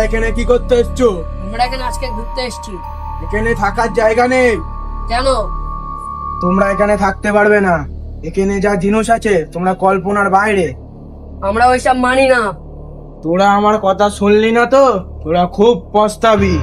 এখানে কি করতে এসছো? আমরা এখানে আজকে ঘুরতে এসেছি। এখানে থাকার জায়গা নেই। কেন? তোমরা এখানে থাকতে পারবে না। এখানে যা জিনিস আছে তোমরা কল্পনার বাইরে। আমরা ওইসব মানি না। তোরা আমার কথা শুনলি না তো? তোরা খুব পস্তাবি।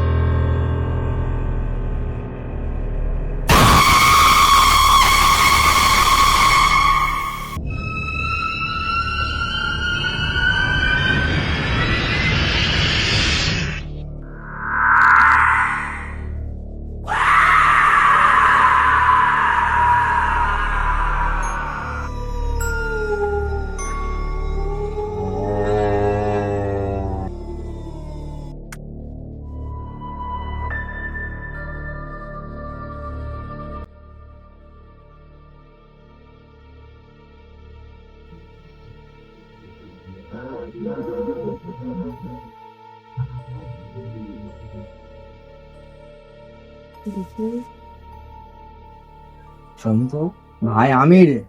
শোনতো ভাই, আমি রে।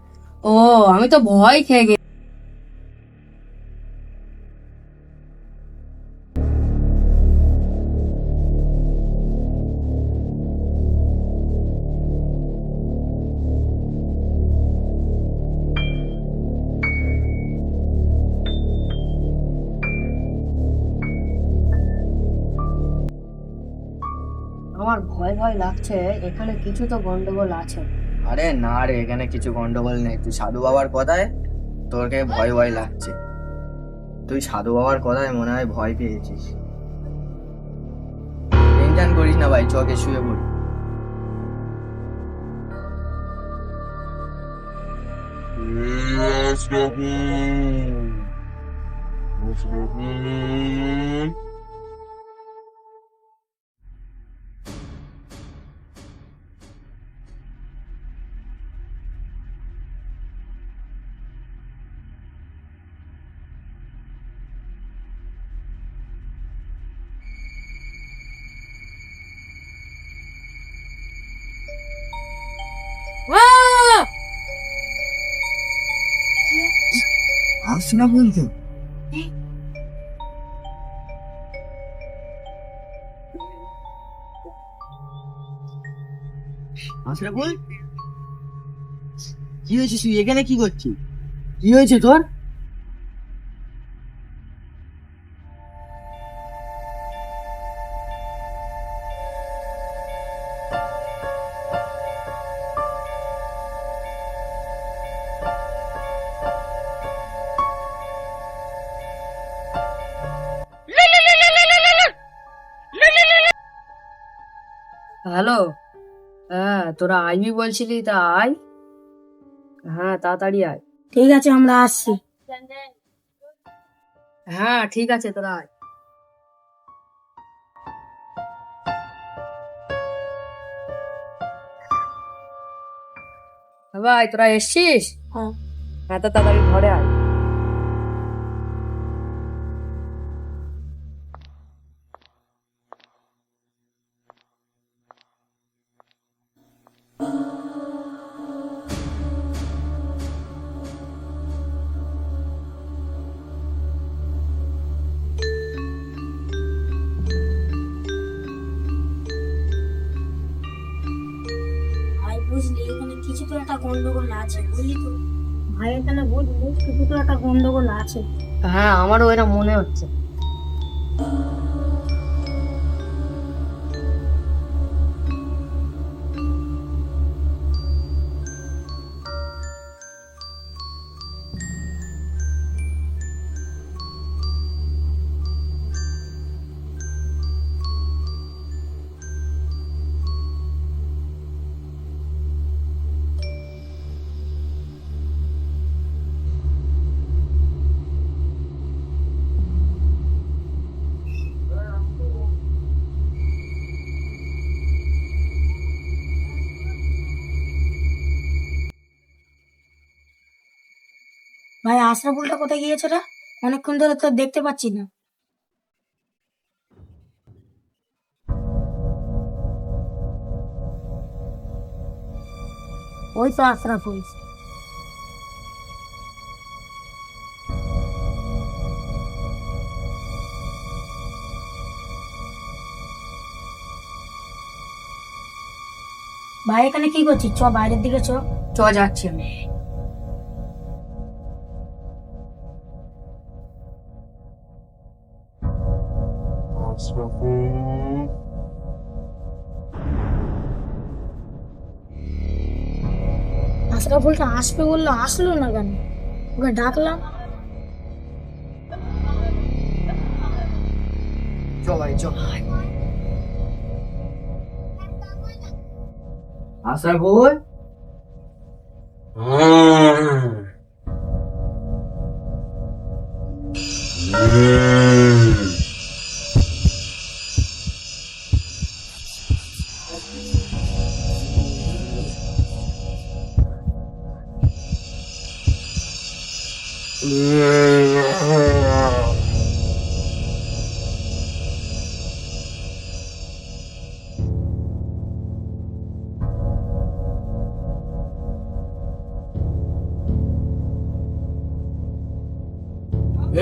ও, আমি তো ভয় খেয়ে গেছি। আমার ভয় ভয় লাগছে, এখানে কিছু তো গন্ডগোল আছে। আরে না রে, এখানে কিছু গন্ডগোল নেই। তুই সাধু বাবার কথায় তোকে ভয় ভয় লাগছে। তুই সাধু বাবার কথায় মনে হয় ভয় পেয়েছিস। টেনশন করিস না ভাই, চকে শুয়ে পড়ি। আসছে না বলতো? আসলে বল, কি হয়েছে? তুই এখানে কি করছিস? কি হয়েছে তোর? হ্যালো। হ্যাঁ, তোরা আইবি বলছিলি, তা আয়। হ্যাঁ, তাড়াতাড়ি আয়। ঠিক আছে, আমরা আসছি। হ্যাঁ, ঠিক আছে, তোরা আয়। ভাই, তোরা এসছিস? হ্যাঁ। হ্যাঁ, তো তাড়াতাড়ি ঘরে আয়। ভাই বুঝলি, এখানে কিছু তো একটা গন্ডগোল আছে, বুঝলি তো? ভাই এখানে বুঝলি কিছু তো একটা গন্ডগোল আছে। হ্যাঁ, আমারও এটা মনে হচ্ছে। ভাই আশরাফুলটা কোথায় গিয়েছে রে? অনেকক্ষণ ধরে তো দেখতে পাচ্ছি না। ওই তো আশরাফুল। ভাই এখানে কি করছিস? চ বাইরের দিকে চ। চ যাচ্ছি আমি। আশরাফুলটা আসবে বললো, আসলো না কেন? ওকে ডাকলাম। চ ভাই চ। আশরাফুল,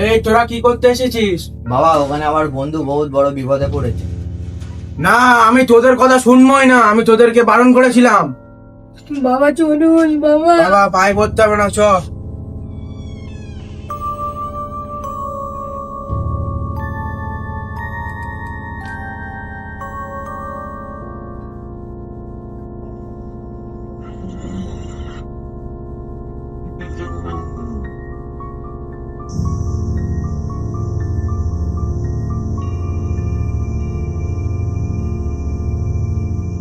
এই তোরা কি করতে এসেছিস? বাবা ওখানে আমার বন্ধু বহুত বড় বিপদে পড়েছে। না, আমি তোদের কথা শুনবোই না, আমি তোদেরকে বারণ করেছিলাম। বাবা চলুন বাবা। বাবা পায়ে পড়তে হবে না, চ।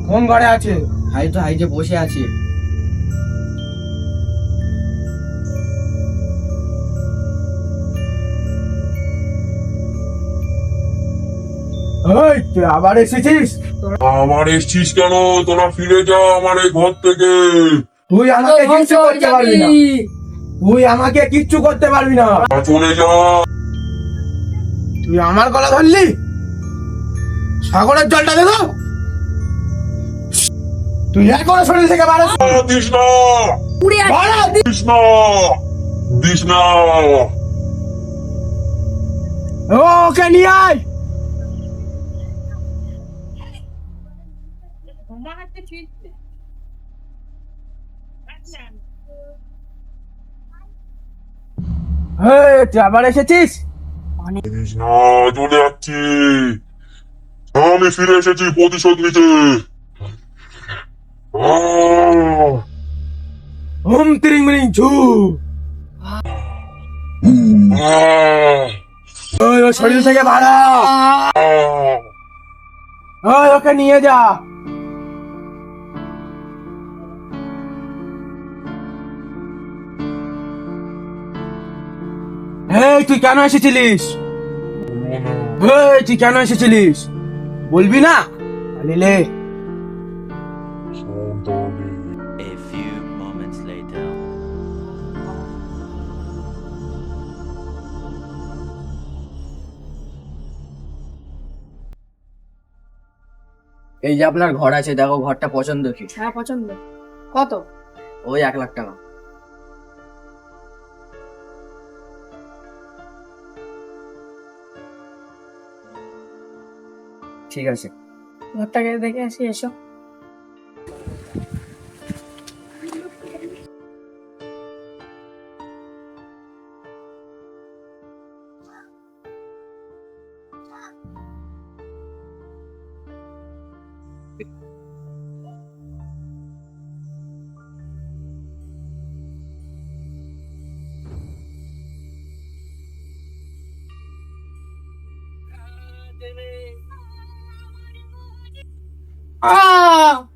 কোন ঘরে আছে? হাইজে বসে আছি। এই তুই আবার এসেছিস? আমার এসছিস কেন? তোরা ফিরে যা আমার এই ঘর থেকে। তুই আমাকে কিচ্ছু করতে পারবি না, তুই আমাকে কিচ্ছু করতে পারবি না। চলে যা। তুই আমার গলা ধরলি? সাগরের জলটা দেবো? তুই এখনো শরীর থেকে বার হস- দিস না, বার হ! দিস না, দিস না। ওকে নিয়ে আয়। এই, তুই আবার এসেছিস? দিস না, চলে যাচ্ছি। আমি ফিরে এসেছি প্রতিশোধ নিতে। হুম তিরিং মিরিং ঝু। ওই ওর শরীর থেকে বাড়া। ওই ওকে নিয়ে যা। এই তুই কেন এসেছিলিস? এই তুই কেন এসেছিলিস? বলবি না? আলিলে A few moments later. এই যে আপনার ঘর আছে, দেখো ঘরটা পছন্দ কি? হ্যাঁ পছন্দ। কত? ওই 1,00,000 টাকা। ঠিক আছে। ঘরটাকে দেখে আসি, এসো। আহ